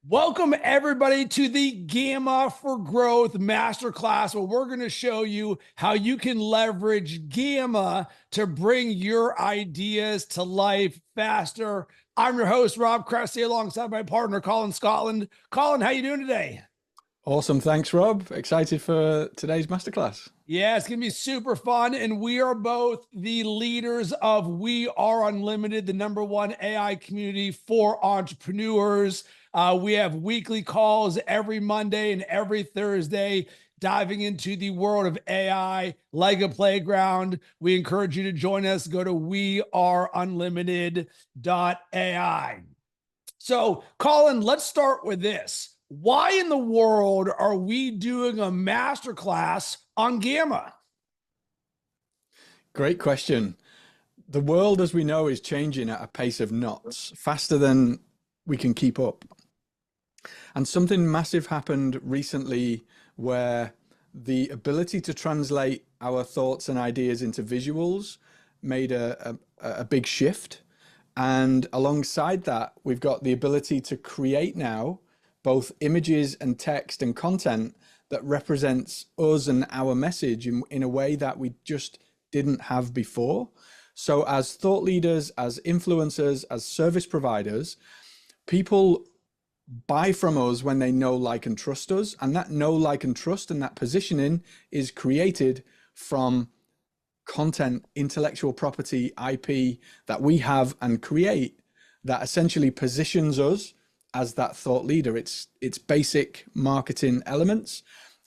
Welcome everybody to the Gamma for Growth Masterclass, where we're going to show you how you can leverage Gamma to bring your ideas to life faster. I'm your host, Rob Cressy, alongside my partner, Colin Scotland. Colin, how you doing today? Awesome. Thanks, Rob. Excited for today's masterclass. Yeah, it's going to be super fun. And we are both the leaders of We Are Unlimited, the #1 AI community for entrepreneurs. We have weekly calls every Monday and every Thursday, diving into the world of AI like a playground. We encourage you to join us. Go to weareunlimited.ai. So, Colin, let's start with this. Why in the world are we doing a masterclass on Gamma? Great question. The world, as we know, is changing at a pace of knots, faster than we can keep up. And something massive happened recently where the ability to translate our thoughts and ideas into visuals made a big shift. And alongside that, we've got the ability to create now both images and text and content that represents us and our message in a way that we just didn't have before. So as thought leaders, as influencers, as service providers, people buy from us when they know, like, and trust us. And that know, like, and trust and that positioning is created from content, intellectual property, IP that we have and create that essentially positions us as that thought leader. It's basic marketing elements.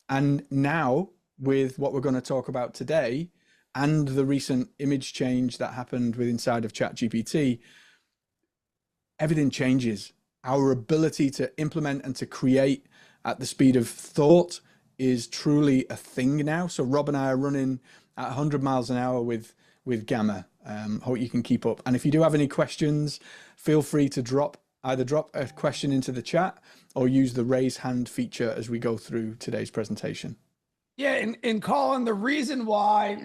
And now with what we're going to talk about today and the recent image change that happened with inside of ChatGPT, everything changes. Our ability to implement and to create at the speed of thought is truly a thing now. So Rob and I are running at 100 miles an hour with Gamma. Hope you can keep up. And if you do have any questions, feel free to either drop a question into the chat or use the raise hand feature as we go through today's presentation. Yeah, and Colin, the reason why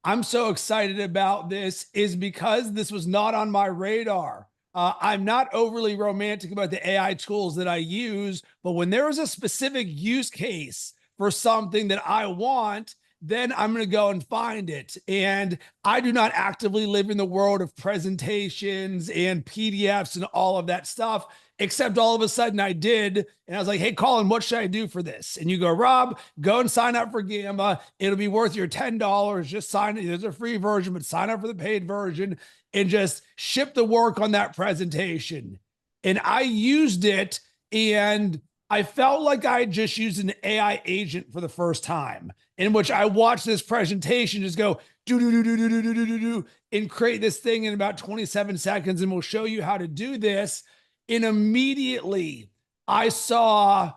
I'm so excited about this is because this was not on my radar. I'm not overly romantic about the AI tools that I use, but when there is a specific use case for something that I want, then I'm going to go and find it. And I do not actively live in the world of presentations and PDFs and all of that stuff, except all of a sudden I did. And I was like, hey, Colin, what should I do for this? And you go, Rob, go and sign up for Gamma. It'll be worth your $10. Just sign it. There's a free version, but sign up for the paid version and just ship the work on that presentation. And I used it, and I felt like I had just used an AI agent for the first time, in which I watched this presentation just go do and create this thing in about 27 seconds, and we'll show you how to do this. And immediately I saw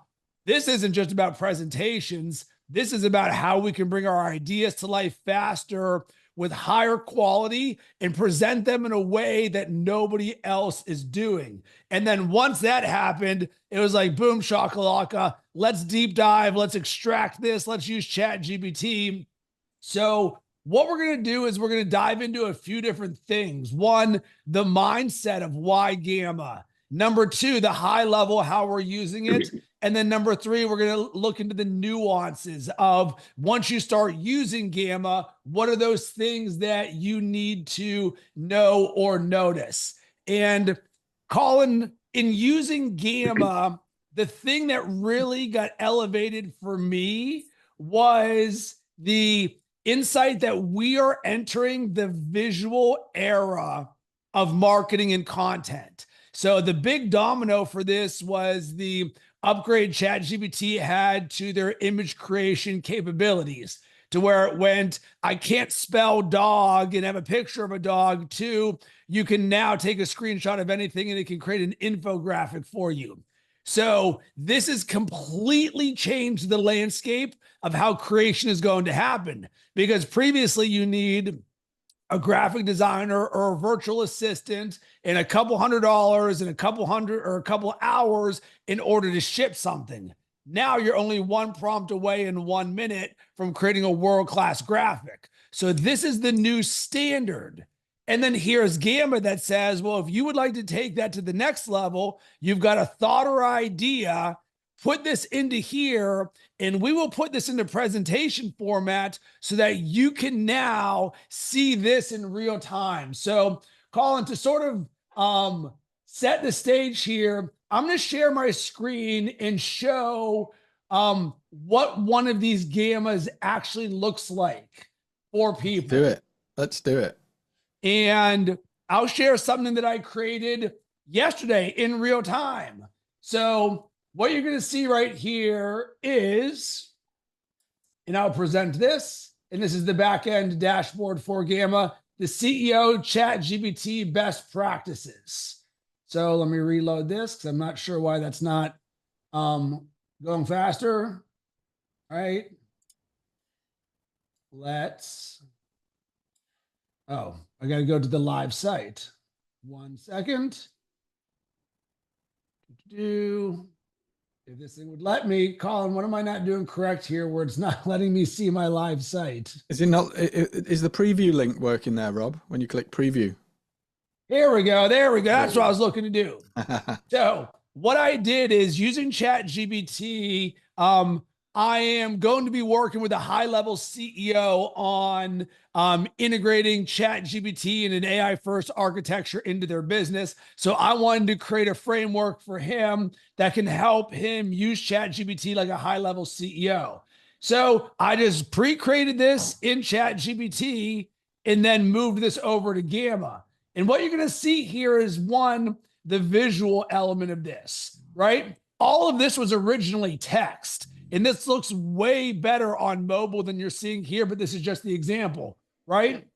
this isn't just about presentations. This is about how we can bring our ideas to life faster with higher quality and present them in a way that nobody else is doing. And then once that happened, it was like, boom, shakalaka, let's deep dive, let's extract this, let's use ChatGPT. So what we're going to do is we're going to dive into a few different things. One, the mindset of why Gamma. Number two, the high level, how we're using it. And then number three, we're going to look into the nuances of once you start using Gamma, what are those things that you need to know or notice? And Colin, in using Gamma, the thing that really got elevated for me was the insight that we are entering the visual era of marketing and content. So the big domino for this was the upgrade ChatGPT had to their image creation capabilities, to where it went, I can't spell dog and have a picture of a dog, to you can now take a screenshot of anything and it can create an infographic for you. So this has completely changed the landscape of how creation is going to happen, because previously you need a graphic designer or a virtual assistant and a couple $100 and a couple hours in order to ship something. Now you're only one prompt away in 1 minute from creating a world-class graphic. So this is the new standard. And then here's Gamma that says, well, if you would like to take that to the next level, you've got a thought or idea, put this into here, and we will put this into presentation format so that you can now see this in real time. So, Colin, to sort of set the stage here, I'm going to share my screen and show what one of these gammas actually looks like for people. Do it. Let's do it. And I'll share something that I created yesterday in real time. So what you're going to see right here is, and I'll present this, and this is the back-end dashboard for Gamma, the CEO ChatGPT best practices. So let me reload this because I'm not sure why that's not going faster. All right. I got to go to the live site. 1 second. If this thing would let me, Colin, what am I not doing correct here where it's not letting me see my live site? Is it not? Is the preview link working there, Rob? When you click preview? Here we go. There we go. That's what I was looking to do. So what I did is using ChatGPT, I am going to be working with a high-level CEO on integrating ChatGPT and an AI-first architecture into their business. So I wanted to create a framework for him that can help him use ChatGPT like a high-level CEO. So I just pre-created this in ChatGPT and then moved this over to Gamma. And what you're going to see here is the visual element of this, right? All of this was originally text. And this looks way better on mobile than you're seeing here, but this is just the example, right?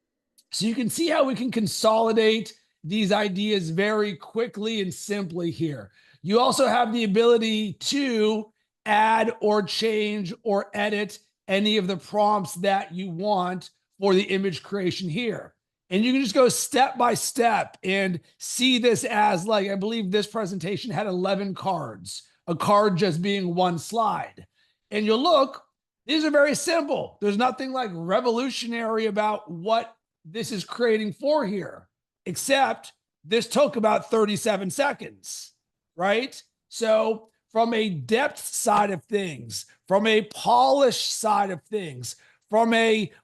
So you can see how we can consolidate these ideas very quickly and simply here. You also have the ability to add or change or edit any of the prompts that you want for the image creation here. And you can just go step by step and see this as, like, I believe this presentation had 11 cards, a card just being one slide. And you'll look, these are very simple. There's nothing like revolutionary about what this is creating for here, except this took about 37 seconds, right? So from a depth side of things, from a polished side of things, from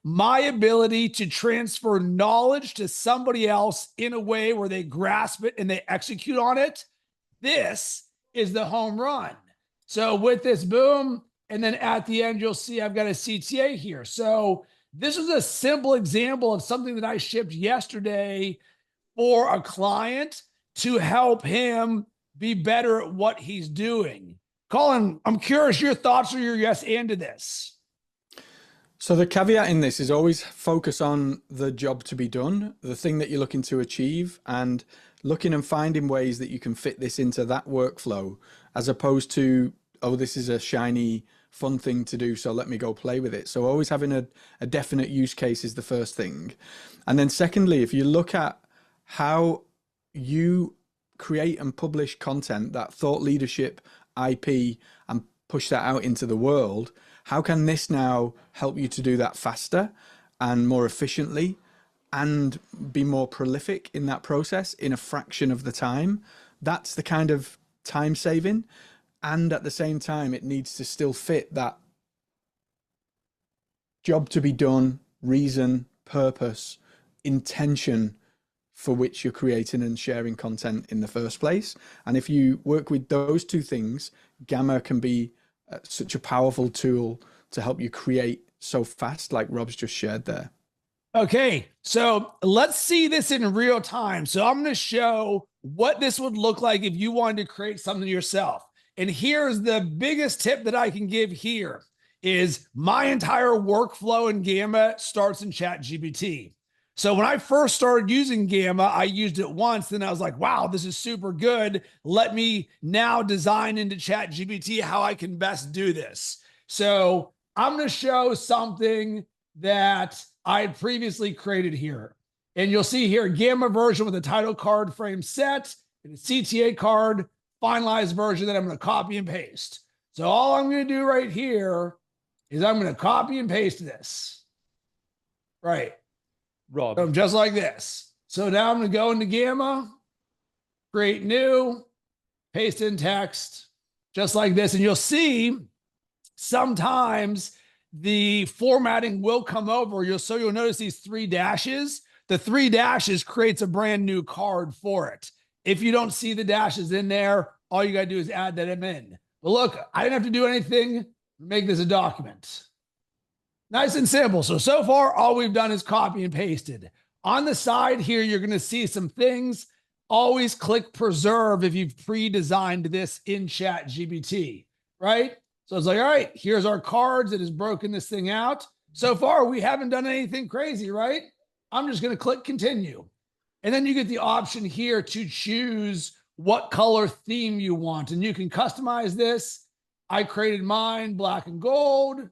my ability to transfer knowledge to somebody else in a way where they grasp it and they execute on it, this is the home run. So with this, boom, and then at the end, you'll see I've got a CTA here. So this is a simple example of something that I shipped yesterday for a client to help him be better at what he's doing. Colin, I'm curious your thoughts or your yes and to this. So the caveat in this is always focus on the job to be done, the thing that you're looking to achieve, and looking and finding ways that you can fit this into that workflow, as opposed to, oh, this is a shiny, fun thing to do, so let me go play with it. So always having a definite use case is the first thing. And then secondly, if you look at how you create and publish content, that thought leadership IP, and push that out into the world, how can this now help you to do that faster and more efficiently and be more prolific in that process in a fraction of the time? That's the kind of time saving. And at the same time, it needs to still fit that job to be done, reason, purpose, intention for which you're creating and sharing content in the first place. And if you work with those two things, Gamma can be such a powerful tool to help you create so fast, like Rob's just shared there. Okay, so let's see this in real time. So I'm going to show what this would look like if you wanted to create something yourself. And here's the biggest tip that I can give here is my entire workflow in Gamma starts in ChatGPT. So when I first started using Gamma, I used it once, then I was like, wow, this is super good. Let me now design into ChatGPT how I can best do this. So I'm going to show something that I had previously created here. And you'll see here, Gamma version with a title card frame set and a CTA card, finalized version that I'm going to copy and paste. So all I'm going to do right here is I'm going to copy and paste this. Right. Rob, So just like this. So now I'm going to go into Gamma, create new, paste in text, just like this. And you'll see sometimes the formatting will come over. So you'll notice these 3 dashes. The 3 dashes creates a brand new card for it. If you don't see the dashes in there, all you got to do is add that in. But look, I didn't have to do anything to make this a document. Nice and simple. So far, all we've done is copy and pasted. On the side here, you're going to see some things. Always click preserve if you've pre-designed this in ChatGPT, right? So it's like, all right, here's our cards. It has broken this thing out. So far, we haven't done anything crazy, right? I'm just going to click continue. And then you get the option here to choose what color theme you want. And you can customize this. I created mine, black and gold.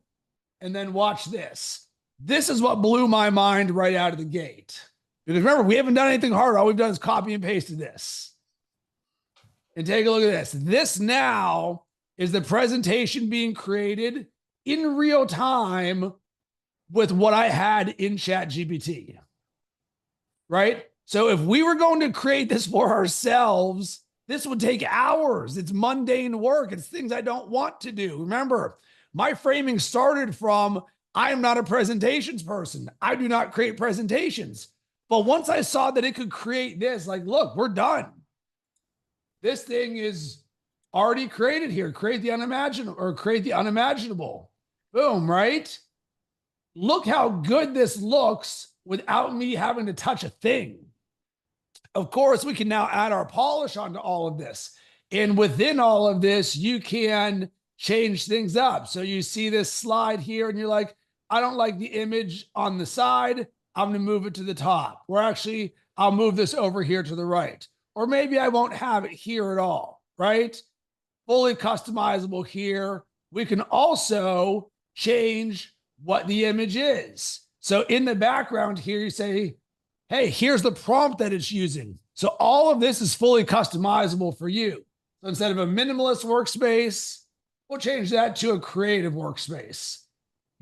And then watch this. This is what blew my mind right out of the gate. Because remember, we haven't done anything hard. All we've done is copy and pasted this. And take a look at this. This now is the presentation being created in real time with what I had in ChatGPT. Right? So if we were going to create this for ourselves, this would take hours. It's mundane work. It's things I don't want to do. Remember, my framing started from, I am not a presentations person. I do not create presentations. But once I saw that it could create this, like, look, we're done. This thing is already created here. Create the unimaginable or create the unimaginable. Boom, right? Look how good this looks without me having to touch a thing. Of course, we can now add our polish onto all of this. And within all of this, you can change things up. So you see this slide here and you're like, I don't like the image on the side. I'm going to move it to the top. Or actually, I'll move this over here to the right. Or maybe I won't have it here at all, right? Fully customizable here. We can also change what the image is. So in the background here, you say, hey, here's the prompt that it's using. So all of this is fully customizable for you. So instead of a minimalist workspace, we'll change that to a creative workspace.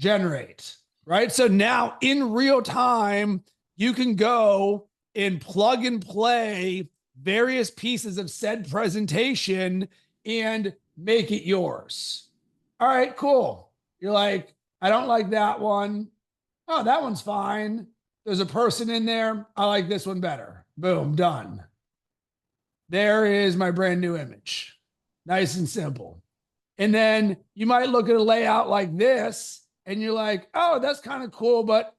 Generate, right? So now in real time, you can go and plug and play various pieces of said presentation and make it yours. All right, cool. You're like, I don't like that one. Oh, that one's fine. There's a person in there. I like this one better. Boom, done. There is my brand new image. Nice and simple. And then you might look at a layout like this and you're like, oh, that's kind of cool, but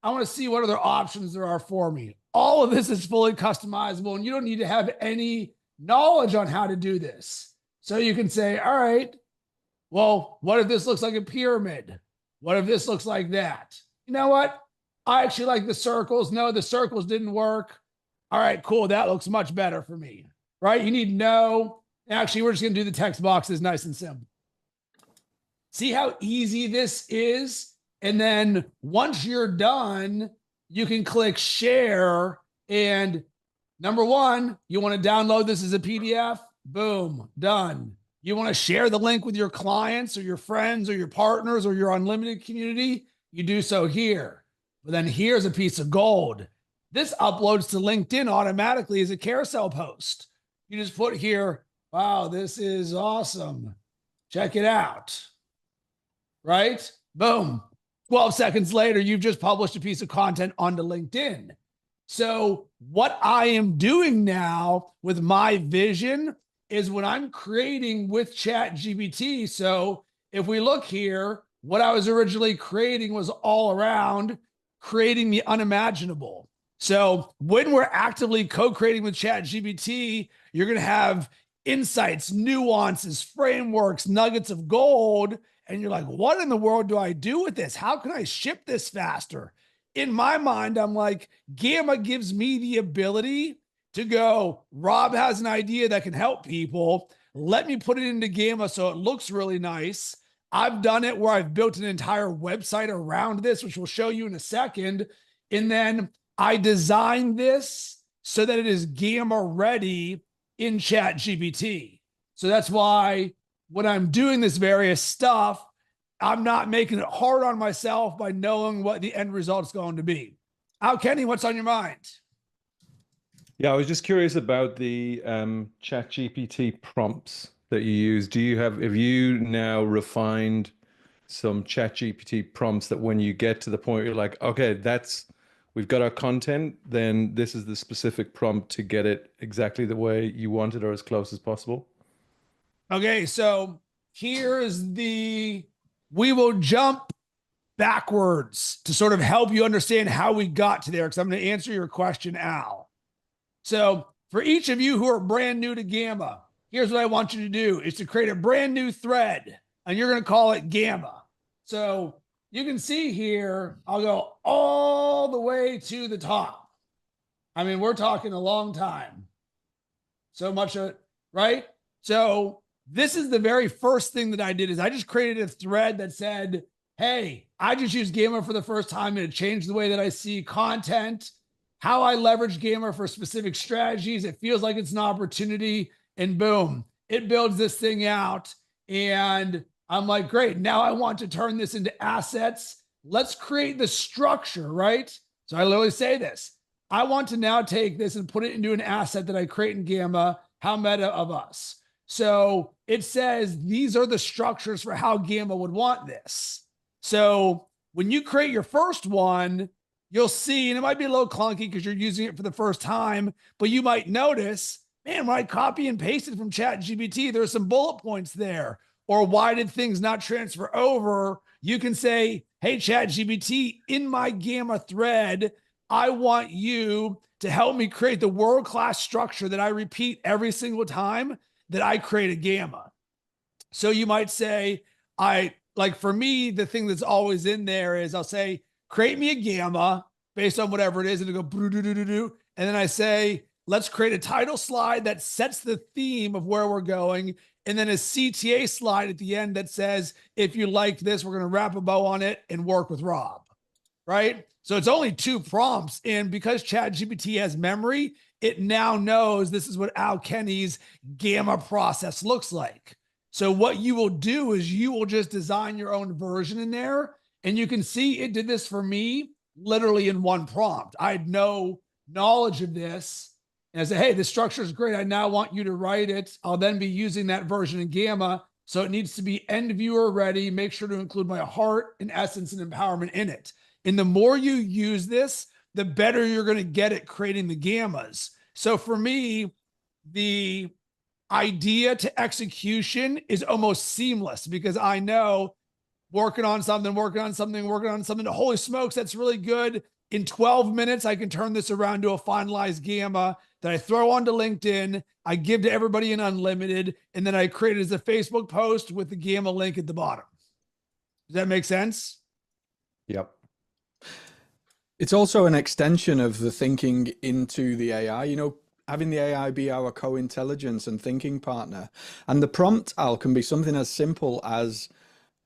I want to see what other options there are for me. All of this is fully customizable and you don't need to have any knowledge on how to do this. So you can say, all right, well, what if this looks like a pyramid? What if this looks like that? You know what? I actually like the circles. No, the circles didn't work. All right, cool. That looks much better for me, right? You need no. Actually, we're just going to do the text boxes nice and simple. See how easy this is? And then once you're done, you can click share. And number one, you want to download this as a PDF. Boom, done. You want to share the link with your clients or your friends or your partners or your unlimited community. You do so here. But then here's a piece of gold. This uploads to LinkedIn automatically as a carousel post. You just put here, wow, this is awesome. Check it out. Right? Boom. 12 seconds later, you've just published a piece of content onto LinkedIn. So what I am doing now with my vision is when I'm creating with ChatGPT. So if we look here, what I was originally creating was all around creating the unimaginable. So when we're actively co-creating with ChatGPT, you're going to have insights, nuances, frameworks, nuggets of gold. And you're like, what in the world do I do with this? How can I ship this faster? In my mind, I'm like, Gamma gives me the ability to go, Rob has an idea that can help people. Let me put it into Gamma so it looks really nice. I've done it where I've built an entire website around this, which we'll show you in a second. And then I designed this so that it is Gamma ready in ChatGPT. So that's why when I'm doing this various stuff, I'm not making it hard on myself by knowing what the end result is going to be. Kenny, what's on your mind? Yeah, I was just curious about the ChatGPT prompts that you use. Have you now refined some ChatGPT prompts that when you get to the point you're like, okay, we've got our content, then this is the specific prompt to get it exactly the way you want it or as close as possible? Okay, so we will jump backwards to sort of help you understand how we got to there, because I'm going to answer your question, Al. So for each of you who are brand new to Gamma, here's what I want you to do is to create a brand new thread, and you're going to call it Gamma. So you can see here, I'll go all the way to the top. I mean, we're talking a long time. So much of it, right? So this is the very first thing that I did is I just created a thread that said, hey, I just used Gamma for the first time and it changed the way that I see content, how I leverage Gamma for specific strategies. It feels like it's an opportunity, and boom, it builds this thing out. And I'm like, great, now I want to turn this into assets. Let's create the structure, right? So I literally say this. I want to now take this and put it into an asset that I create in Gamma. How meta of us. So it says these are the structures for how Gamma would want this. So when you create your first one, you'll see, and it might be a little clunky because you're using it for the first time, but you might notice, man, when I copy and pasted from ChatGPT, there's some bullet points there. Or why did things not transfer over? You can say, hey, ChatGPT, in my Gamma thread, I want you to help me create the world-class structure that I repeat every single time that I create a Gamma. So you might say, for me, the thing that's always in there is I'll say, create me a Gamma based on whatever it is. And it'll go, and then I say, let's create a title slide that sets the theme of where we're going. And then a CTA slide at the end that says, if you like this, we're going to wrap a bow on it and work with Rob. Right? So it's only 2 prompts. And because ChatGPT has memory, it now knows this is what Al Kenny's Gamma process looks like. So what you will do is you will just design your own version in there. And you can see it did this for me literally in 1 prompt. I had no knowledge of this. And I said, hey, this structure is great. I now want you to write it. I'll then be using that version in Gamma. So it needs to be end viewer ready. Make sure to include my heart and essence and empowerment in it. And the more you use this, the better you're going to get at creating the Gammas. So for me, the idea to execution is almost seamless because I know working on something, holy smokes, that's really good. In 12 minutes, I can turn this around to a finalized Gamma that I throw onto LinkedIn. I give to everybody in unlimited, and then I create it as a Facebook post with the Gamma link at the bottom. Does that make sense? Yep. It's also an extension of the thinking into the AI, having the AI be our co-intelligence and thinking partner. And the prompt, Al, can be something as simple as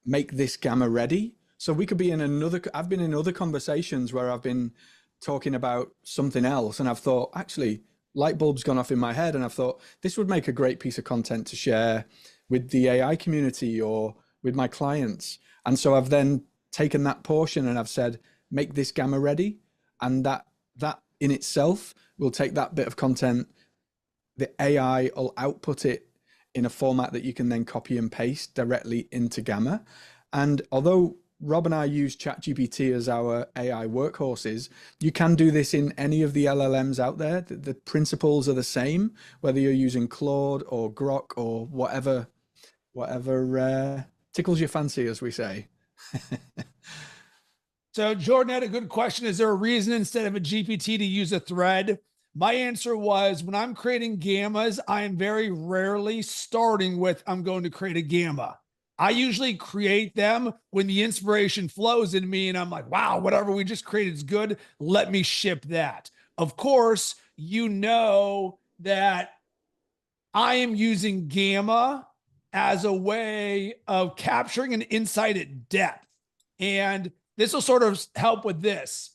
make this Gamma ready. So we could be I've been in other conversations where I've been talking about something else and I've thought, actually, light bulb's gone off in my head. And I've thought this would make a great piece of content to share with the AI community or with my clients. And so I've then taken that portion and I've said, make this Gamma ready. And that in itself will take that bit of content, the AI will output it in a format that you can then copy and paste directly into Gamma. And although Rob and I use ChatGPT as our AI workhorses, you can do this in any of the LLMs out there. The principles are the same, whether you're using Claude or Grok or whatever tickles your fancy, as we say. So Jordan had a good question. Is there a reason instead of a GPT to use a thread? My answer was when I'm creating Gammas, I am very rarely starting with, I'm going to create a Gamma. I usually create them when the inspiration flows in me and I'm like, wow, whatever we just created is good. Let me ship that. Of course, you know that I am using Gamma as a way of capturing an insight at depth. And this will sort of help with this.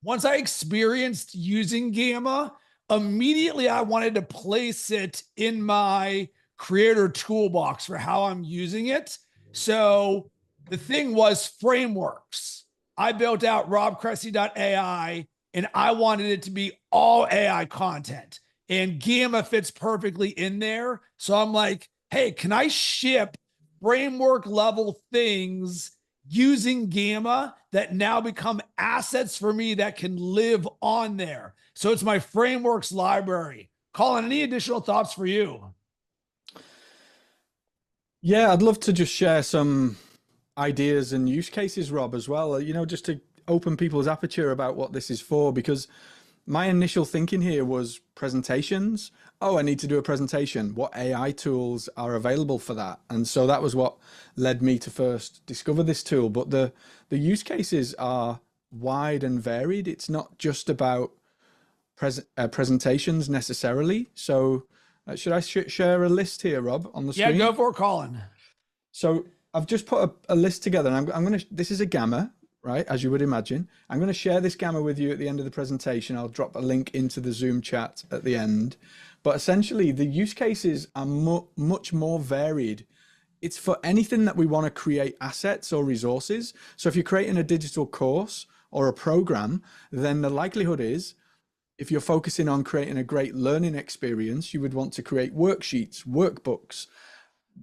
Once I experienced using Gamma, immediately I wanted to place it in my creator toolbox for how I'm using it. So the thing was frameworks. I built out robcressy.ai and I wanted it to be all AI content. And Gamma fits perfectly in there. So I'm like, hey, can I ship framework level things using Gamma that now become assets for me that can live on there? So it's my frameworks library. Colin, any additional thoughts for you? Yeah, I'd love to just share some ideas and use cases, Rob, as well, just to open people's aperture about what this is for, because my initial thinking here was presentations. Oh, I need to do a presentation. What AI tools are available for that? And so that was what led me to first discover this tool. But the use cases are wide and varied. It's not just about presentations necessarily. So should I share a list here, Rob, on the screen? Yeah, go for it, Colin. So I've just put a list together, and I'm going to, this is a Gamma, right? As you would imagine. I'm going to share this Gamma with you at the end of the presentation. I'll drop a link into the Zoom chat at the end. But essentially, the use cases are much more varied. It's for anything that we want to create assets or resources. So if you're creating a digital course or a program, then the likelihood is, if you're focusing on creating a great learning experience, you would want to create worksheets, workbooks,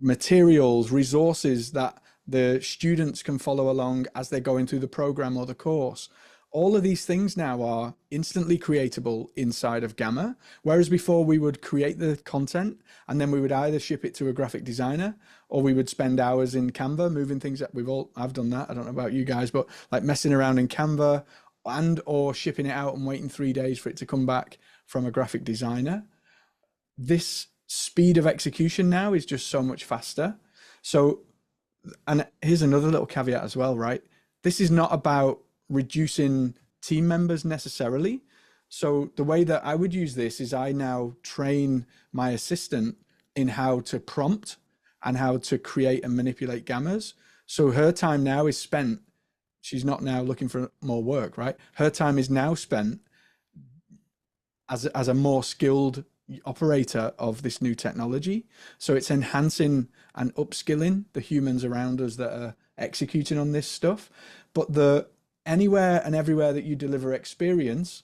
materials, resources that the students can follow along as they're going through the program or the course. All of these things now are instantly creatable inside of Gamma, whereas before we would create the content and then we would either ship it to a graphic designer, or we would spend hours in Canva moving things that I've done that. I don't know about you guys, but like messing around in Canva and or shipping it out and waiting 3 days for it to come back from a graphic designer. This speed of execution now is just so much faster. So, and here's another little caveat as well, right? This is not about reducing team members necessarily. So the way that I would use this is I now train my assistant in how to prompt and how to create and manipulate Gammas. So her time now is spent, she's not now looking for more work, right? Her time is now spent as a more skilled operator of this new technology. So it's enhancing and upskilling the humans around us that are executing on this stuff. But the anywhere and everywhere that you deliver experience,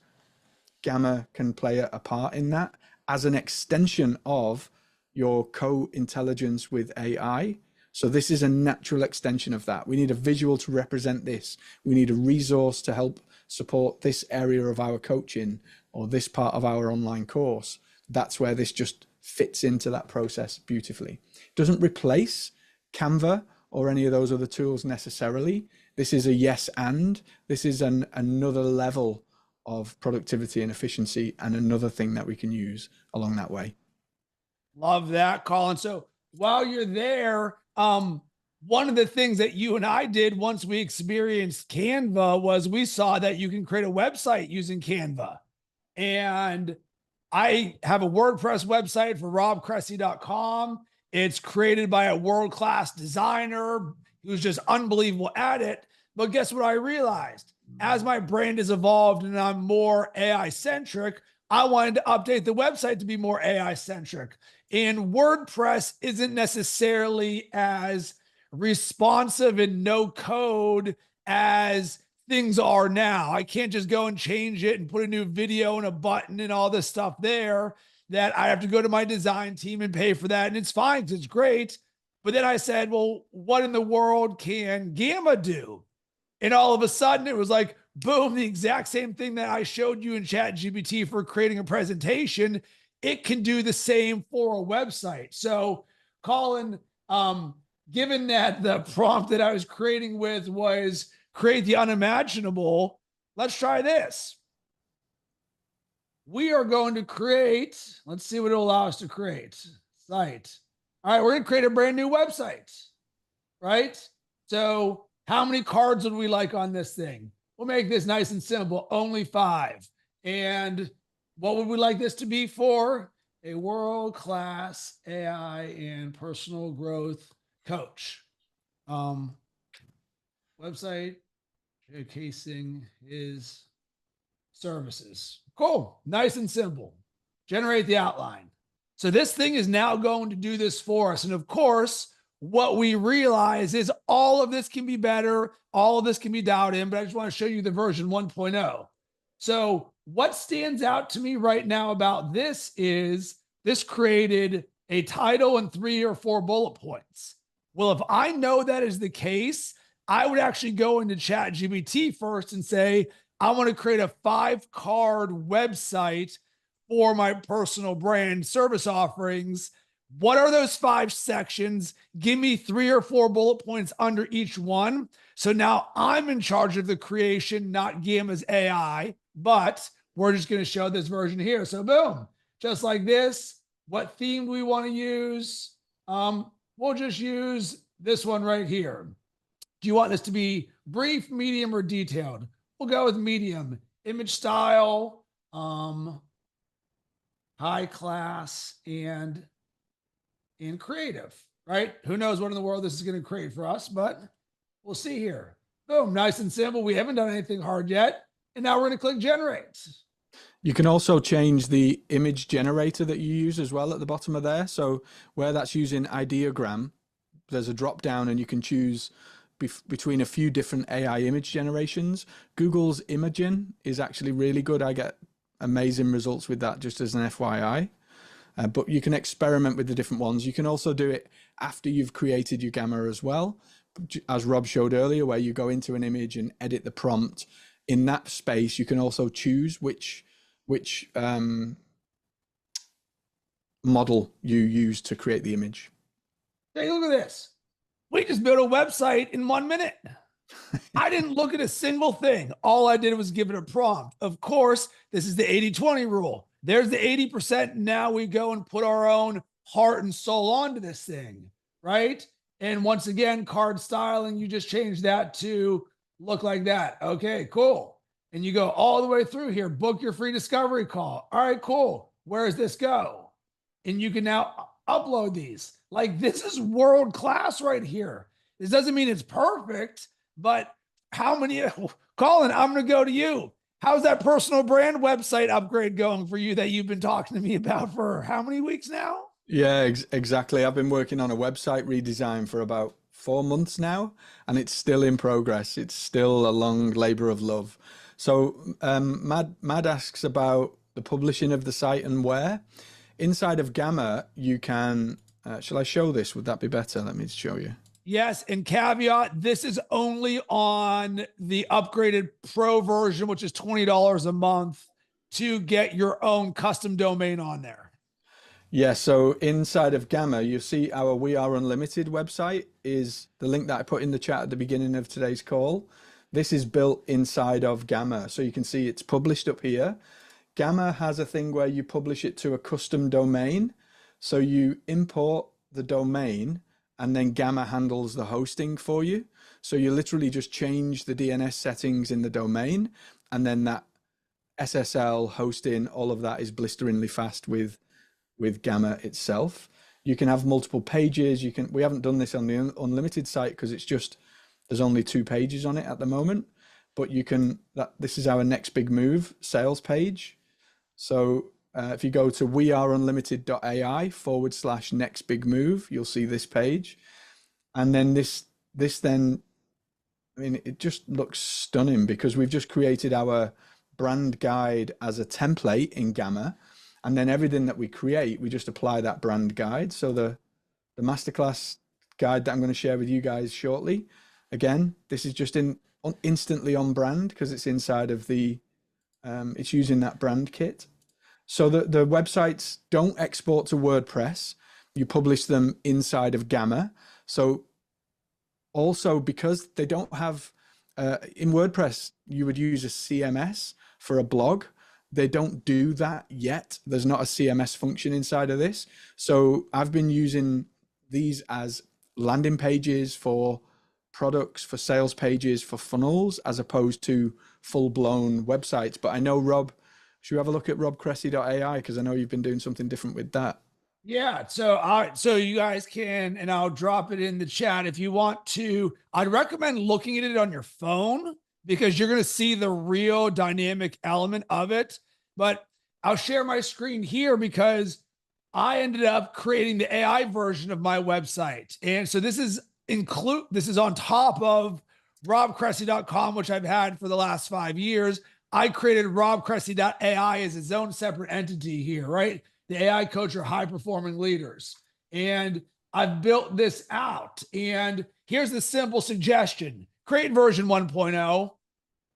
Gamma can play a part in that as an extension of your co-intelligence with AI. So this is a natural extension of that. We need a visual to represent this. We need a resource to help support this area of our coaching or this part of our online course. That's where this just fits into that process beautifully. It doesn't replace Canva or any of those other tools necessarily. This is a yes and. This is another level of productivity and efficiency, and another thing that we can use along that way. Love that, Colin. So while you're there, one of the things that you and I did once we experienced Canva was we saw that you can create a website using Canva. And I have a WordPress website for robcressy.com. It's created by a world-class designer who's just unbelievable at it. But guess what I realized? As my brand has evolved and I'm more AI-centric, I wanted to update the website to be more AI-centric. And WordPress isn't necessarily as responsive and no code as things are now. I can't just go and change it and put a new video and a button and all this stuff there that I have to go to my design team and pay for that. And it's fine because it's great. But then I said, well, what in the world can Gamma do? And all of a sudden it was like, boom, the exact same thing that I showed you in ChatGPT for creating a presentation. It can do the same for a website. So Colin, given that the prompt that I was creating with was create the unimaginable, let's try this. We are going to create, let's see what it'll allow us to create. Site. All right, we're going to create a brand new website, right? So how many cards would we like on this thing? We'll make this nice and simple, only 5. And what would we like this to be for? A world-class AI and personal growth coach. Website showcasing his services. Cool. Nice and simple. Generate the outline. So this thing is now going to do this for us. And of course, what we realize is all of this can be better. All of this can be dialed in, but I just want to show you the version 1.0. So what stands out to me right now about this is this created a title and 3 or 4 bullet points. Well, if I know that is the case, I would actually go into ChatGPT first and say, I want to create a 5-card website for my personal brand service offerings. What are those 5 sections? Give me 3 or 4 bullet points under each one. So now I'm in charge of the creation, not Gamma's AI, but we're just going to show this version here. So boom, just like this. What theme do we want to use? We'll just use this one right here. Do you want this to be brief, medium, or detailed? We'll go with medium. Image style, high class, and creative, right? Who knows what in the world this is going to create for us, but we'll see here. Boom, nice and simple. We haven't done anything hard yet. And now we're going to click generate. You can also change the image generator that you use as well at the bottom of there. So where that's using ideogram, there's a drop down and you can choose between a few different AI image generations. Google's Imagen is actually really good. I get amazing results with that, just as an FYI. But you can experiment with the different ones. You can also do it after you've created your Gamma as well, as Rob showed earlier, where you go into an image and edit the prompt. In that space, you can also choose which model you use to create the image. Hey, look at this. We just built a website in 1 minute. I didn't look at a single thing. All I did was give it a prompt. Of course, this is the 80-20 rule. There's the 80%. Now we go and put our own heart and soul onto this thing, right? And once again, card styling, you just change that to look like that. Okay, cool. And you go all the way through here. Book your free discovery call. All right, cool. Where does this go? And you can now upload these. Like, this is world class right here. This doesn't mean it's perfect, but how many, Colin, I'm going to go to you. How's that personal brand website upgrade going for you that you've been talking to me about for how many weeks now? Yeah, exactly. I've been working on a website redesign for about 4 months now, and it's still in progress. It's still a long labor of love. So Mad asks about the publishing of the site and where. Inside of Gamma, you can, shall I show this? Would that be better? Let me show you. Yes, and caveat, this is only on the upgraded pro version, which is $20 a month to get your own custom domain on there. Yeah, so inside of Gamma, you see our We Are Unlimited website is the link that I put in the chat at the beginning of today's call. This is built inside of Gamma. So you can see it's published up here. Gamma has a thing where you publish it to a custom domain. So you import the domain and then Gamma handles the hosting for you. So you literally just change the DNS settings in the domain, and then that SSL hosting, all of that is blisteringly fast with Gamma itself. You can have multiple pages. We haven't done this on the unlimited site because it's just, there's only 2 pages on it at the moment, but you can, this is our next big move sales page. So if you go to weareunlimited.ai/next big move, you'll see this page. And then this then, I mean, it just looks stunning because we've just created our brand guide as a template in Gamma. And then everything that we create, we just apply that brand guide. So the masterclass guide that I'm going to share with you guys shortly, again, this is just instantly on brand because it's inside of the, it's using that brand kit. So the websites don't export to WordPress. You publish them inside of Gamma. So also because they don't have, in WordPress, you would use a CMS for a blog. They don't do that yet. There's not a CMS function inside of this. So I've been using these as landing pages for products, for sales pages, for funnels, as opposed to full-blown websites. But I know, Rob, should we have a look at robcressy.ai? Because I know you've been doing something different with that. Yeah. So you guys can, and I'll drop it in the chat if you want to. I'd recommend looking at it on your phone because you're going to see the real dynamic element of it. But I'll share my screen here because I ended up creating the AI version of my website. And so this is on top of robcressy.com, which I've had for the last 5 years. I created robcressy.ai as its own separate entity here, right? The AI coach are high performing leaders. And I've built this out. And here's the simple suggestion: create version 1.0.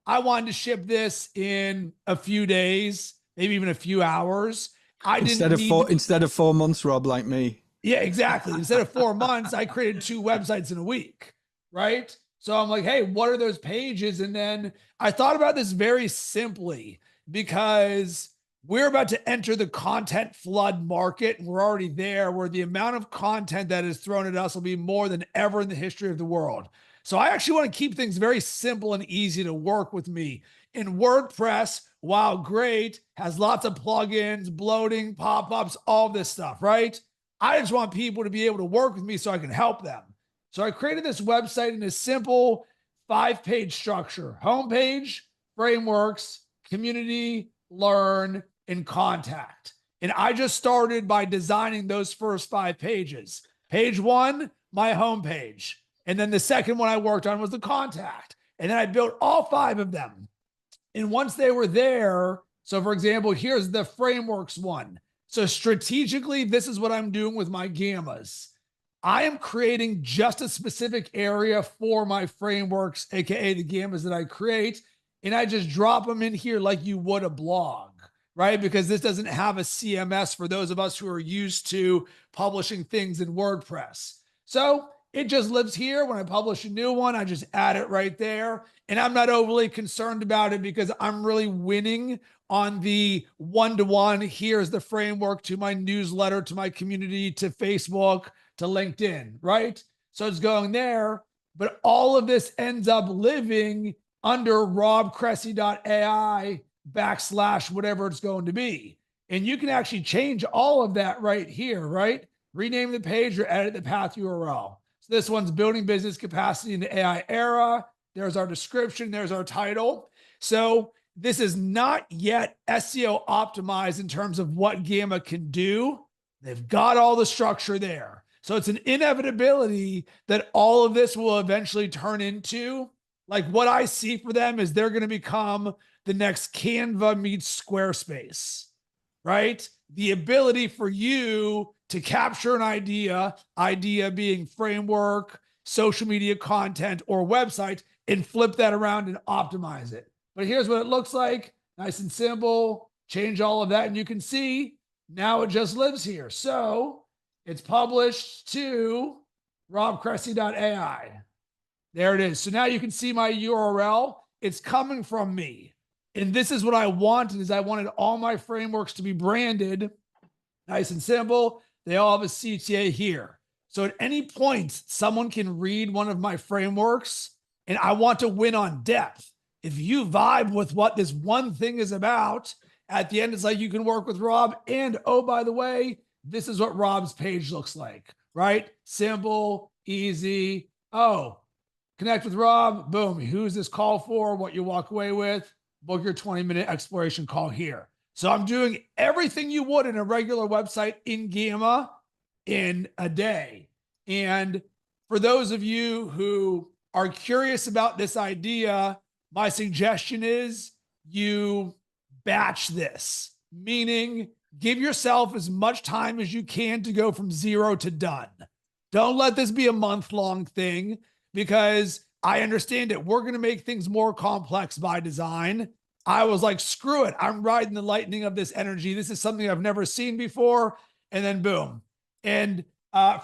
I wanted to ship this in a few days, maybe even a few hours. Instead of 4 months, Rob, like me. Yeah, exactly. Instead of 4 months, I created 2 websites in a week, right? So I'm like, hey, what are those pages? And then I thought about this very simply, because we're about to enter the content flood market, and we're already there, where the amount of content that is thrown at us will be more than ever in the history of the world. So I actually want to keep things very simple and easy to work with me. In WordPress, while great, has lots of plugins, bloating, pop-ups, all this stuff, right? I just want people to be able to work with me so I can help them. So I created this website in a simple 5-page structure: homepage, frameworks, community, learn, and contact. And I just started by designing those first 5 pages. Page 1, my homepage. And then the second one I worked on was the contact. And then I built all 5 of them. And once they were there, so for example, here's the frameworks one. So strategically, this is what I'm doing with my gammas. I am creating just a specific area for my frameworks, AKA the gammas that I create. And I just drop them in here like you would a blog, right? Because this doesn't have a CMS for those of us who are used to publishing things in WordPress. So it just lives here. When I publish a new one, I just add it right there. And I'm not overly concerned about it, because I'm really winning on the one-to-one. Here's the framework to my newsletter, to my community, to Facebook, to LinkedIn, right? So it's going there, but all of this ends up living under robcressy.ai / whatever it's going to be. And you can actually change all of that right here, right? Rename the page or edit the path URL. So this one's building business capacity in the AI era. There's our description. There's our title. So this is not yet SEO optimized in terms of what Gamma can do. They've got all the structure there. So it's an inevitability that all of this will eventually turn into, like, what I see for them is they're going to become the next Canva meets Squarespace, right? The ability for you to capture an idea being framework, social media content, or website, and flip that around and optimize it. But here's what it looks like. Nice and simple. Change all of that, and you can see now it just lives here. So it's published to robcressy.ai. There it is. So now you can see my URL. It's coming from me. And this is what I wanted, is I wanted all my frameworks to be branded nice and simple. They all have a CTA here. So at any point, someone can read one of my frameworks, and I want to win on depth. If you vibe with what this one thing is about, at the end, it's like you can work with Rob. And oh, by the way, this is what Rob's page looks like, right? Simple, easy. Oh, connect with Rob. Boom. Who's this call for? What you walk away with? Book your 20-minute exploration call here. So I'm doing everything you would in a regular website in Gamma in a day. And for those of you who are curious about this idea, my suggestion is you batch this, meaning give yourself as much time as you can to go from 0 to done. Don't let this be a month-long thing, because I understand it. We're going to make things more complex by design. I was like, screw it. I'm riding the lightning of this energy. This is something I've never seen before. And then boom. And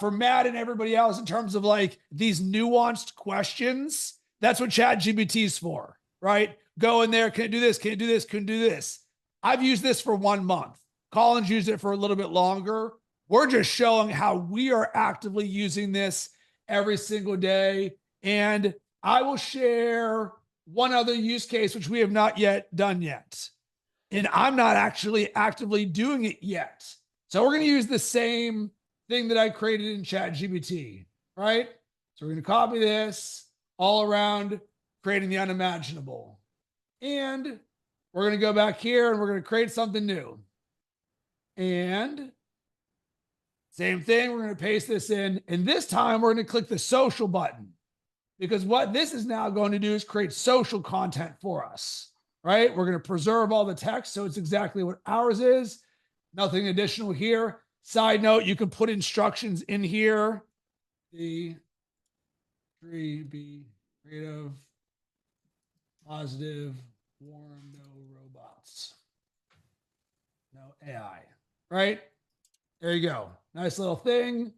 for Matt and everybody else, in terms of like these nuanced questions, that's what ChatGPT is for, right? Go in there. Can it do this? Can it do this? Can it do this? I've used this for 1 month. Colin's used it for a little bit longer. We're just showing how we are actively using this every single day. And I will share one other use case, which we have not yet done yet. And I'm not actually actively doing it yet. So we're going to use the same thing that I created in ChatGPT, right? So we're going to copy this all around, creating the unimaginable. And we're going to go back here and we're going to create something new. And same thing, we're going to paste this in. And this time we're going to click the social button, because what this is now going to do is create social content for us, right? We're going to preserve all the text, so it's exactly what ours is. Nothing additional here. Side note, you can put instructions in here. The 3 be creative, positive, warm, no robots, no AI, right? There you go. Nice little thing.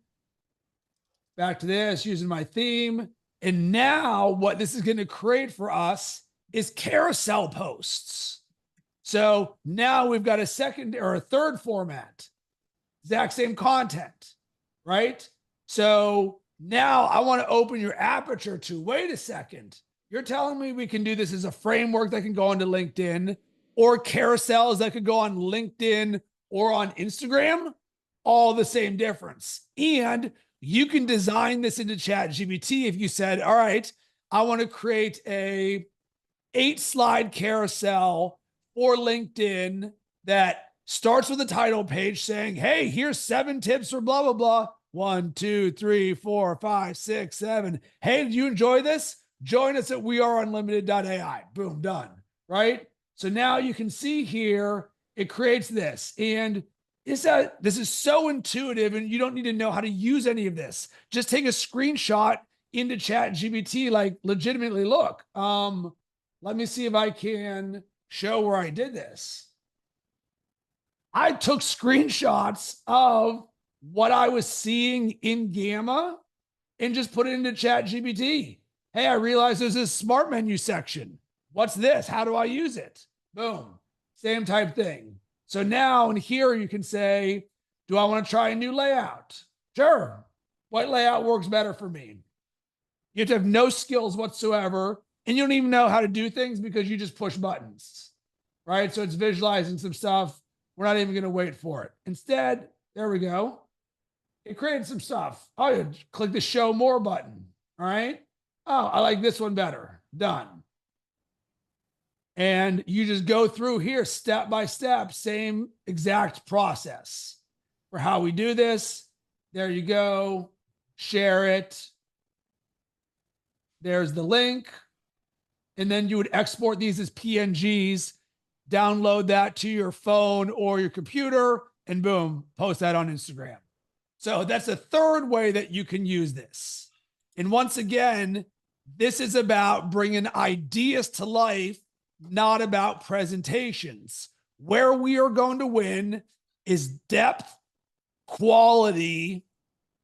Back to this, using my theme. And now what this is going to create for us is carousel posts. So now we've got a second or a third format, exact same content, right? So now I want to open your aperture to, wait a second, you're telling me we can do this as a framework that can go onto LinkedIn, or carousels that could go on LinkedIn or on Instagram, all the same difference. And you can design this into ChatGPT if you said, all right, I want to create a 8-slide carousel for LinkedIn that starts with a title page saying, hey, here's 7 tips for blah, blah, blah. 1, 2, 3, 4, 5, 6, 7. Hey, did you enjoy this? Join us at weareunlimited.ai. Boom, done. Right? So now you can see here, it creates this. And this is so intuitive, and you don't need to know how to use any of this. Just take a screenshot into ChatGPT, like legitimately look. Let me see if I can show where I did this. I took screenshots of what I was seeing in Gamma and just put it into ChatGPT. Hey, I realized there's this smart menu section. What's this? How do I use it? Boom. Same type thing. So now in here, you can say, do I want to try a new layout? Sure. What layout works better for me? You have to have no skills whatsoever, and you don't even know how to do things because you just push buttons, right? So it's visualizing some stuff. We're not even going to wait for it. Instead, there we go. It created some stuff. Oh, you click the show more button. All right. Oh, I like this one better. Done. And you just go through here step by step, same exact process for how we do this. There you go. Share it. There's the link. And then you would export these as PNGs, download that to your phone or your computer, and boom, post that on Instagram. So that's a third way that you can use this. And once again, this is about bringing ideas to life, not about presentations. Where we are going to win is depth, quality,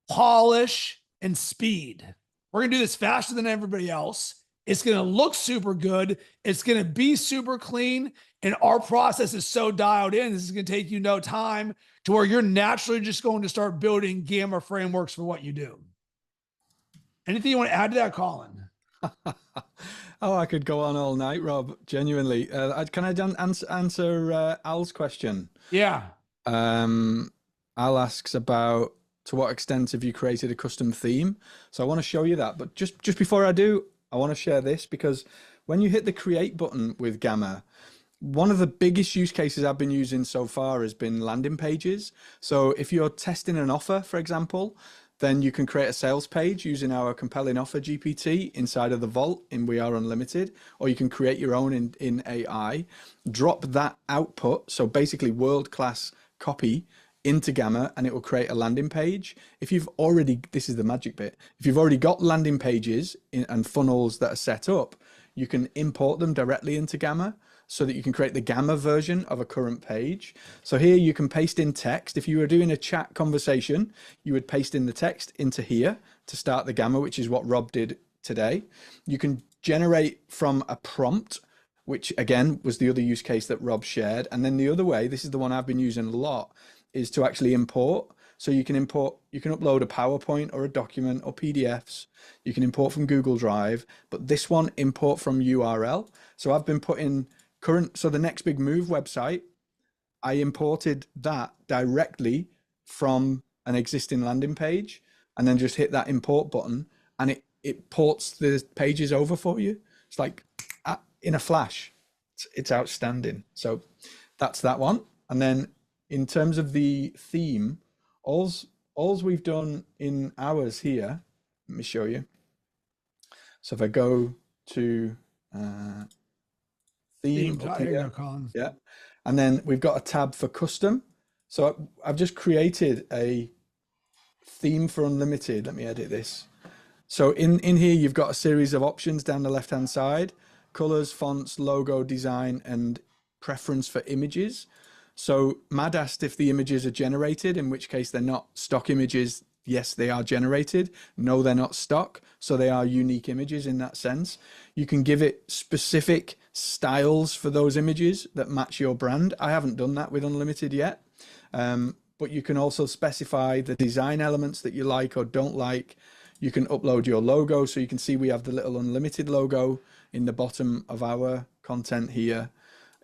polish, and speed. We're going to do this faster than everybody else. It's going to look super good. It's going to be super clean. And our process is so dialed in. This is going to take you no time to where you're naturally just going to start building Gamma frameworks for what you do. Anything you want to add to that, Colin? Oh, I could go on all night, Rob. Genuinely. Can I answer Al's question? Yeah. Al asks about, to what extent have you created a custom theme? So I want to show you that. But just before I do, I want to share this, because when you hit the create button with Gamma, one of the biggest use cases I've been using so far has been landing pages. So if you're testing an offer, for example, then you can create a sales page using our compelling offer GPT inside of the vault in We Are Unlimited, or you can create your own in AI, drop that output. So basically world-class copy into Gamma, and it will create a landing page. If you've already, this is the magic bit, if you've already got landing pages and funnels that are set up, you can import them directly into Gamma so that you can create the Gamma version of a current page. So here you can paste in text. If you were doing a chat conversation, you would paste in the text into here to start the Gamma, which is what Rob did today. You can generate from a prompt, which again was the other use case that Rob shared. And then the other way, this is the one I've been using a lot, is to actually import. So you can upload a PowerPoint or a document or PDFs. You can import from Google Drive, but this one, import from URL. So I've been putting so the Next Big Move website, I imported that directly from an existing landing page, and then just hit that import button, and it ports the pages over for you. It's like in a flash. It's outstanding. So that's that one. And then in terms of the theme, all's we've done in ours here, let me show you. So if I go to theme There up you here. go, Colin. Yeah. And then we've got a tab for custom. So I've just created a theme for unlimited. Let me edit this. So in here, you've got a series of options down the left-hand side: colors, fonts, logo, design, and preference for images. So Mad asked if the images are generated, in which case they're not stock images. Yes, they are generated. No, they're not stock. So they are unique images in that sense. You can give it specific styles for those images that match your brand. I haven't done that with Unlimited yet. But you can also specify the design elements that you like or don't like. You can upload your logo. So you can see we have the little Unlimited logo in the bottom of our content here.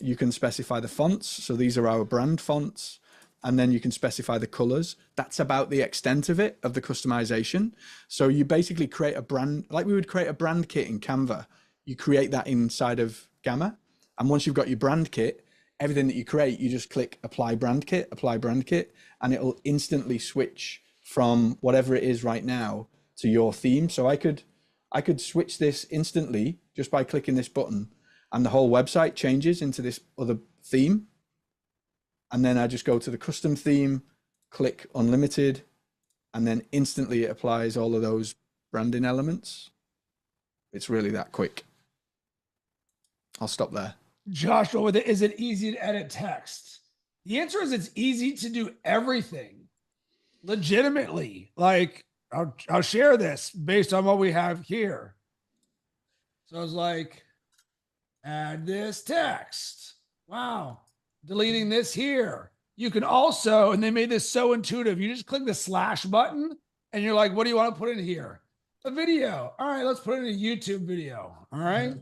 You can specify the fonts. So these are our brand fonts. And then you can specify the colors. That's about the extent of it, of the customization. So you basically create a brand, like we would create a brand kit in Canva. You create that inside of Gamma. And once you've got your brand kit, everything that you create, you just click apply brand kit, and it'll instantly switch from whatever it is right now to your theme. So I could switch this instantly just by clicking this button, and the whole website changes into this other theme. And then I just go to the custom theme, click unlimited, and then instantly it applies all of those branding elements. It's really that quick. I'll stop there. Joshua, is it easy to edit text? The answer is it's easy to do everything legitimately. Like I'll share this based on what we have here. So I was like, add this text. Wow. Deleting this here. You can also, and they made this so intuitive, you just click the slash button and you're like, what do you want to put in here? A video. All right, let's put in a YouTube video. All right.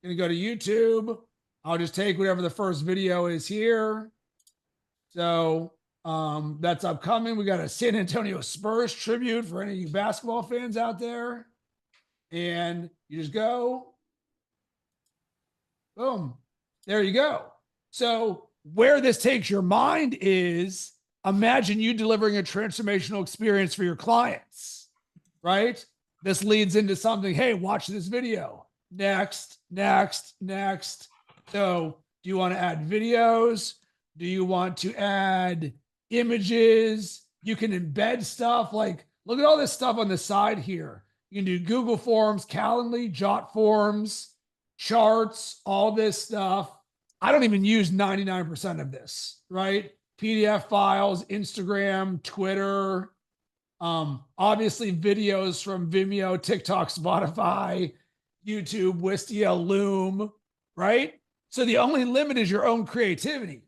Gonna go to YouTube. I'll just take whatever the first video is here. So that's upcoming. We got a San Antonio Spurs tribute for any of you basketball fans out there. And you just go, boom, there you go. So where this takes your mind is, imagine you delivering a transformational experience for your clients, right? This leads into something, hey, watch this video. Next. So do you want to add videos? Do you want to add images? You can embed stuff. Like, look at all this stuff on the side here. You can do Google Forms, Calendly, Jot Forms, charts, all this stuff. I don't even use 99% of this, right? PDF files, Instagram, Twitter, obviously videos from Vimeo, TikTok, Spotify, YouTube, Wistia, Loom, right? So the only limit is your own creativity.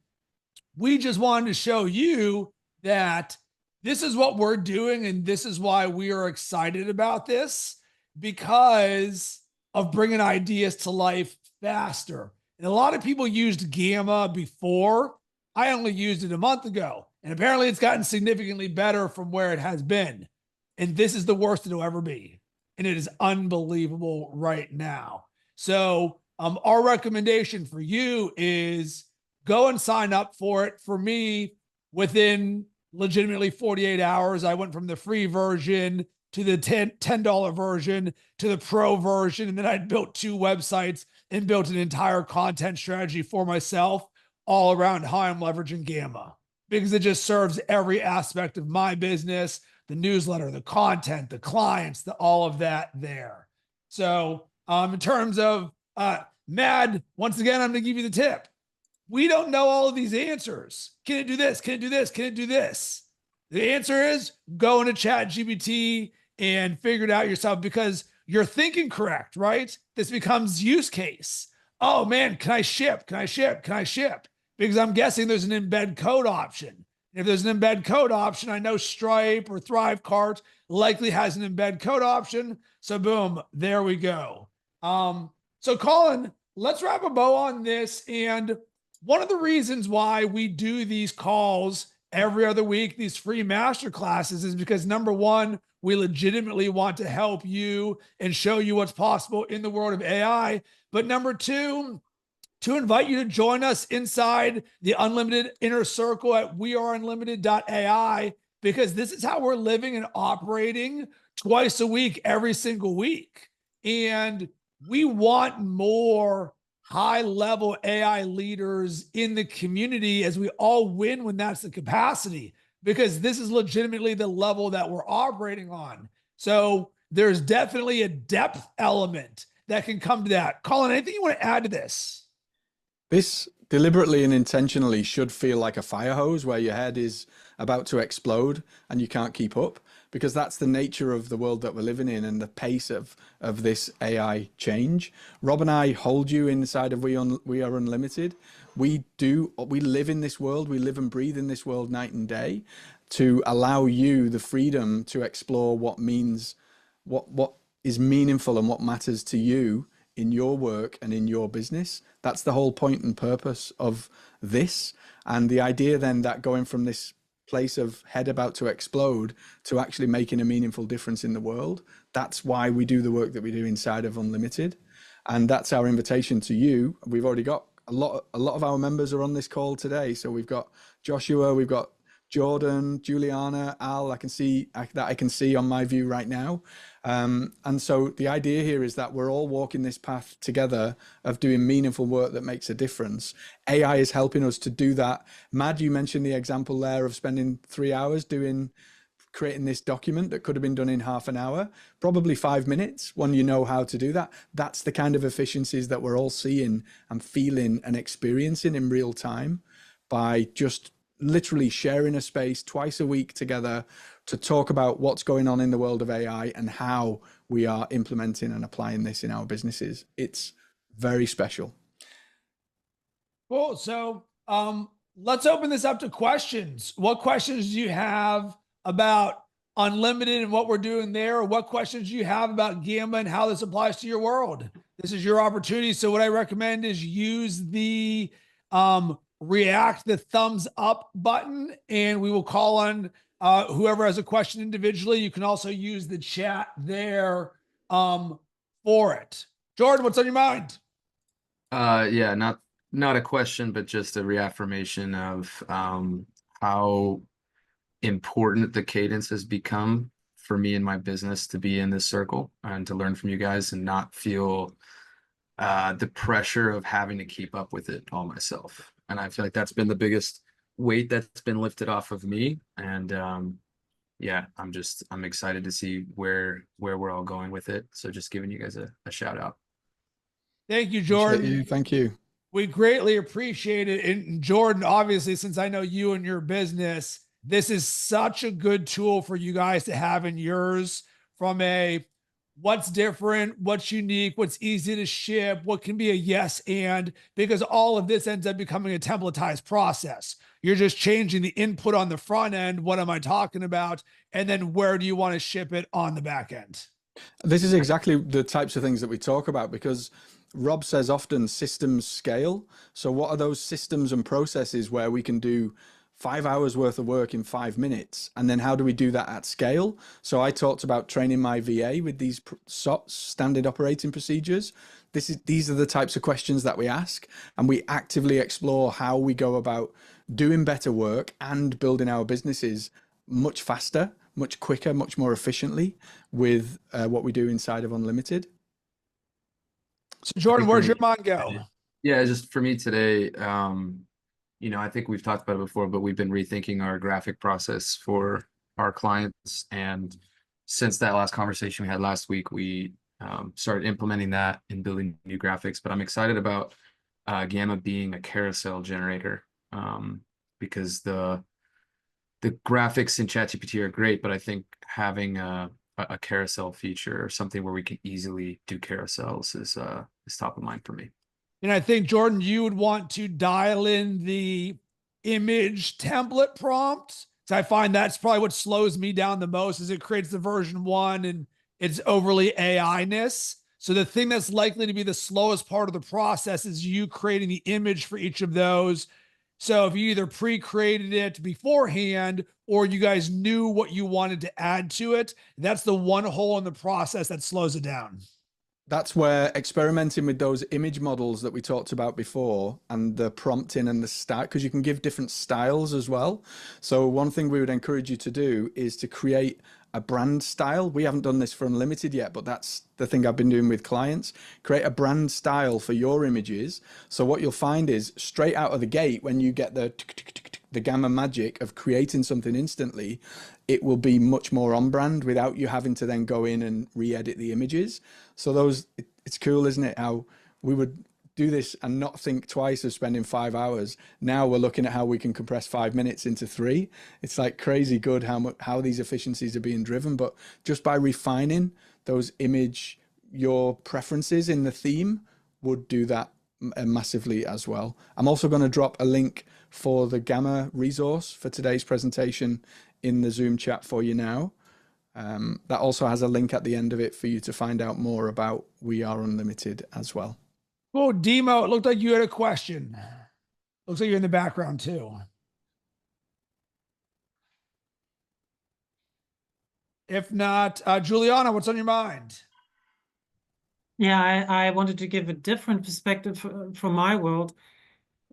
We just wanted to show you that this is what we're doing, and this is why we are excited about this, because of bringing ideas to life faster. And a lot of people used Gamma before. I only used it a month ago, and apparently it's gotten significantly better from where it has been. And this is the worst it'll ever be. And it is unbelievable right now. So our recommendation for you is go and sign up for it. For me, within legitimately 48 hours, I went from the free version to the $10 version to the pro version. And then I built 2 websites and built an entire content strategy for myself all around how I'm leveraging Gamma, because it just serves every aspect of my business, the newsletter, the content, the clients, all of that there. So in terms of Mad, once again, I'm going to give you the tip. We don't know all of these answers. Can it do this? Can it do this? Can it do this? The answer is go into ChatGPT and figure it out yourself, because you're thinking correct, right? This becomes use case. Oh man, can I ship? Can I ship? Can I ship? Because I'm guessing there's an embed code option. If there's an embed code option, I know Stripe or Thrivecart likely has an embed code option. So boom, there we go. So Colin, let's wrap a bow on this. And one of the reasons why we do these calls every other week, these free masterclasses, is because number one, we legitimately want to help you and show you what's possible in the world of AI. But number two, to invite you to join us inside the Unlimited Inner Circle at weareunlimited.ai, because this is how we're living and operating twice a week, every single week. And we want more high level AI leaders in the community, as we all win when that's the capacity, because this is legitimately the level that we're operating on. So there's definitely a depth element that can come to that. Colin, anything you want to add to this? This deliberately and intentionally should feel like a fire hose where your head is about to explode and you can't keep up, because that's the nature of the world that we're living in and the pace of this AI change. Rob and I hold you inside of We Are Unlimited. We live in this world, we live and breathe in this world night and day, to allow you the freedom to explore what is meaningful and what matters to you in your work and in your business. That's the whole point and purpose of this. And the idea then that going from this place of head about to explode to actually making a meaningful difference in the world, that's why we do the work that we do inside of Unlimited. And that's our invitation to you. We've already got a lot of our members are on this call today. So we've got Joshua, we've got Jordan, Juliana, Al, I can see on my view right now. And so the idea here is that we're all walking this path together of doing meaningful work that makes a difference. AI is helping us to do that. Mad, you mentioned the example there of spending 3 hours creating this document that could have been done in half an hour, probably 5 minutes when you know how to do that. That's the kind of efficiencies that we're all seeing and feeling and experiencing in real time by just literally sharing a space twice a week together to talk about what's going on in the world of AI and how we are implementing and applying this in our businesses. It's very special. Cool. So let's open this up to questions. What questions do you have about Unlimited and what we're doing there? Or what questions do you have about Gamma and how this applies to your world? This is your opportunity. So what I recommend is use the react the thumbs up button, and we will call on whoever has a question individually. You can also use the chat there for it. Jordan, what's on your mind? Yeah, not a question, but just a reaffirmation of how important the cadence has become for me and my business to be in this circle and to learn from you guys and not feel the pressure of having to keep up with it all myself. And I feel like that's been the biggest weight that's been lifted off of me. And yeah, I'm excited to see where we're all going with it. So just giving you guys a shout out. Thank you, Jordan. Thank you. We greatly appreciate it. And Jordan, obviously, since I know you and your business, this is such a good tool for you guys to have in yours, from a what's different, what's unique, what's easy to ship, what can be a yes and, because all of this ends up becoming a templatized process. You're just changing the input on the front end. What am I talking about? And then where do you want to ship it on the back end? This is exactly the types of things that we talk about, because Rob says often systems scale. So what are those systems and processes where we can do 5 hours worth of work in 5 minutes? And then how do we do that at scale? So I talked about training my VA with these standard operating procedures. These are the types of questions that we ask, and we actively explore how we go about doing better work and building our businesses much faster, much quicker, much more efficiently with what we do inside of Unlimited. So Jordan, where's your mind go? Yeah, just for me today, I think we've talked about it before, but we've been rethinking our graphic process for our clients. And since that last conversation we had last week, we started implementing that and building new graphics. But I'm excited about Gamma being a carousel generator, because the graphics in ChatGPT are great, but I think having a carousel feature or something where we can easily do carousels is top of mind for me. And I think, Jordan, you would want to dial in the image template prompt. So I find that's probably what slows me down the most, is it creates the version 1 and it's overly AI-ness. So the thing that's likely to be the slowest part of the process is you creating the image for each of those. So if you either pre-created it beforehand or you guys knew what you wanted to add to it, that's the one hole in the process that slows it down. That's where experimenting with those image models that we talked about before and the prompting and the style, because you can give different styles as well. So one thing we would encourage you to do is to create a brand style. We haven't done this for Unlimited yet, but that's the thing I've been doing with clients. Create a brand style for your images. So what you'll find is straight out of the gate, when you get the gamma magic of creating something instantly, it will be much more on brand without you having to then go in and re-edit the images. So it's cool, isn't it? How we would do this and not think twice of spending 5 hours. Now we're looking at how we can compress 5 minutes into 3. It's like crazy good how these efficiencies are being driven, but just by refining your preferences in the theme would do that massively as well. I'm also going to drop a link for the Gamma resource for today's presentation in the Zoom chat for you now. That also has a link at the end of it for you to find out more about We Are Unlimited as well. Well, Demo, it looked like you had a question. Looks like you're in the background too. If not, Juliana, what's on your mind? Yeah, I wanted to give a different perspective from my world,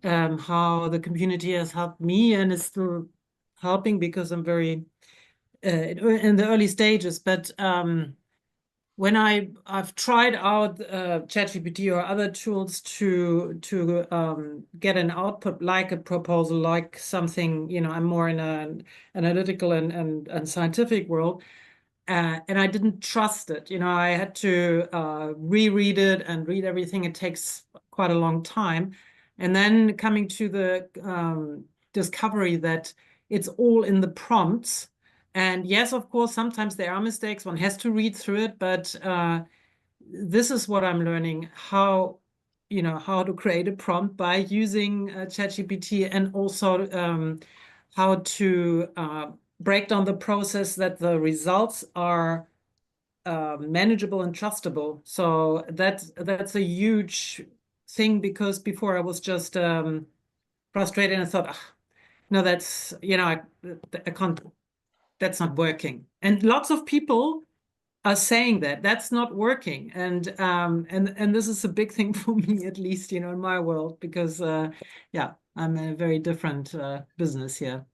how the community has helped me and is still helping because I'm very in the early stages. But when I've tried out ChatGPT or other tools to get an output like a proposal, like something, I'm more in an analytical and scientific world. And I didn't trust it. I had to reread it and read everything. It takes quite a long time. And then coming to the discovery that it's all in the prompts. And yes, of course, sometimes there are mistakes. One has to read through it. But this is what I'm learning, how to create a prompt by using ChatGPT, and also how to break down the process that the results are manageable and trustable. So that's a huge thing, because before I was just frustrated and thought, no, that's I can't. That's not working. And lots of people are saying that that's not working, and this is a big thing for me, at least in my world, because yeah, I'm in a very different business here.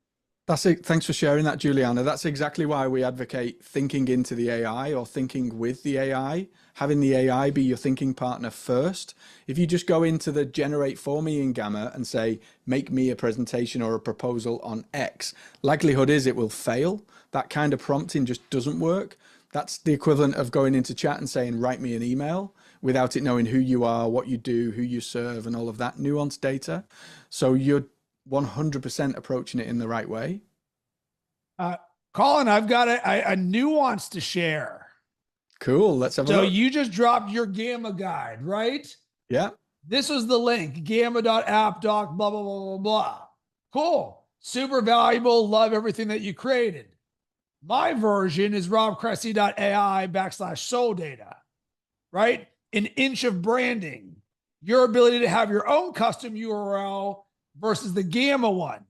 That's it. Thanks for sharing that, Juliana. That's exactly why we advocate thinking into the AI or thinking with the AI, having the AI be your thinking partner first. If you just go into the generate for me in Gamma and say, make me a presentation or a proposal on X, likelihood is it will fail. That kind of prompting just doesn't work. That's the equivalent of going into chat and saying, write me an email, without it knowing who you are, what you do, who you serve, and all of that nuanced data. So you're 100% approaching it in the right way. Colin, I've got a nuance to share. Cool. Let's have a look. So you just dropped your Gamma guide, right? Yeah. This was the link, gamma.app.doc, blah, blah, blah, blah, blah. Cool. Super valuable. Love everything that you created. My version is robcressy.ai/soul data, right? An inch of branding, your ability to have your own custom URL versus the Gamma one.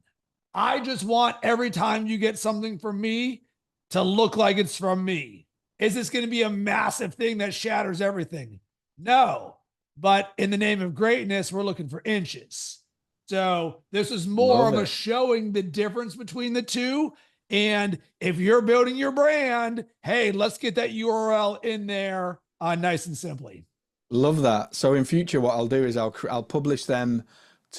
I just want every time you get something from me to look like it's from me. Is this going to be a massive thing that shatters everything? No, but in the name of greatness, we're looking for inches. So this is more of a showing the difference between the two. And if you're building your brand, hey, let's get that URL in there nice and simply. Love that. So in future, what I'll do is I'll publish them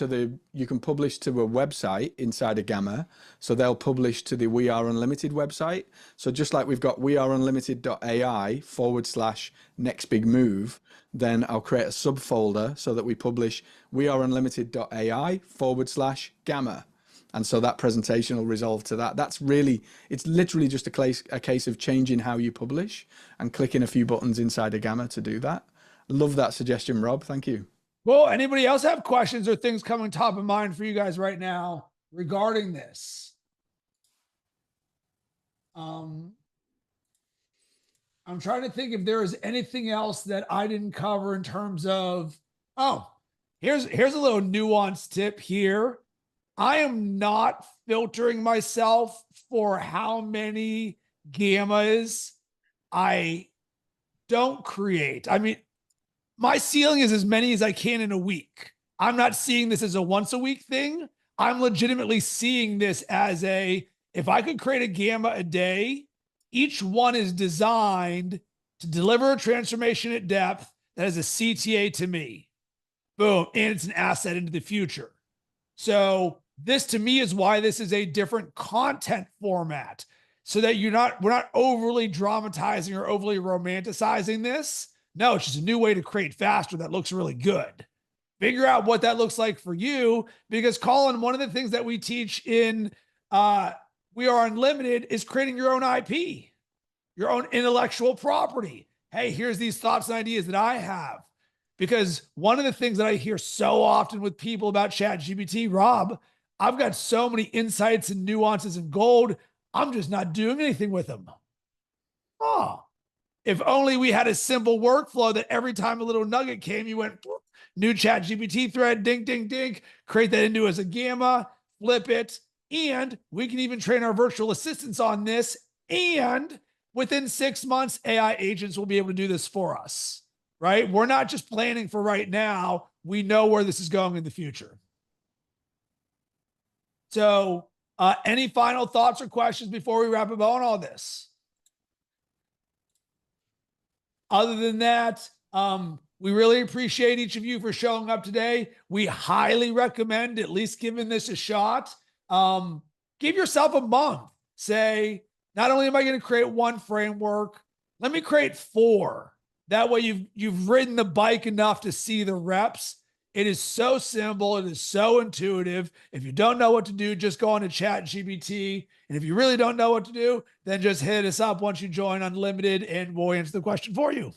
you can publish to a website inside of Gamma. So they'll publish to the We Are Unlimited website. So just like we've got weareunlimited.ai/next big move, then I'll create a subfolder so that we publish weareunlimited.ai/Gamma. And so that presentation will resolve to that. It's literally just a case of changing how you publish and clicking a few buttons inside of Gamma to do that. Love that suggestion, Rob. Thank you. Well, anybody else have questions or things coming top of mind for you guys right now regarding this? I'm trying to think if there is anything else that I didn't cover in terms of, here's a little nuanced tip here. I am not filtering myself for how many gammas I don't create. I mean, my ceiling is as many as I can in a week. I'm not seeing this as a once a week thing. I'm legitimately seeing this as if I could create a gamma a day, each one is designed to deliver a transformation at depth that is a CTA to me. Boom. And it's an asset into the future. So this to me is why this is a different content format, so that we're not overly dramatizing or overly romanticizing this. No, it's just a new way to create faster that looks really good. Figure out what that looks like for you, because Colin, one of the things that we teach in We Are Unlimited is creating your own IP, your own intellectual property. Hey, here's these thoughts and ideas that I have. Because one of the things that I hear so often with people about ChatGPT, Rob, I've got so many insights and nuances and gold, I'm just not doing anything with them. Oh, if only we had a simple workflow that every time a little nugget came, you went, new ChatGPT thread, ding, ding, ding, create that into as a gamma, flip it, and we can even train our virtual assistants on this. And within 6 months, AI agents will be able to do this for us, right? We're not just planning for right now. We know where this is going in the future. So any final thoughts or questions before we wrap up on all this? Other than that, we really appreciate each of you for showing up today. We highly recommend at least giving this a shot. Give yourself a month. Say, not only am I going to create one framework, let me create 4. That way you've ridden the bike enough to see the reps. It is so simple. It is so intuitive. If you don't know what to do, just go on to ChatGPT. And if you really don't know what to do, then just hit us up once you join Unlimited and we'll answer the question for you.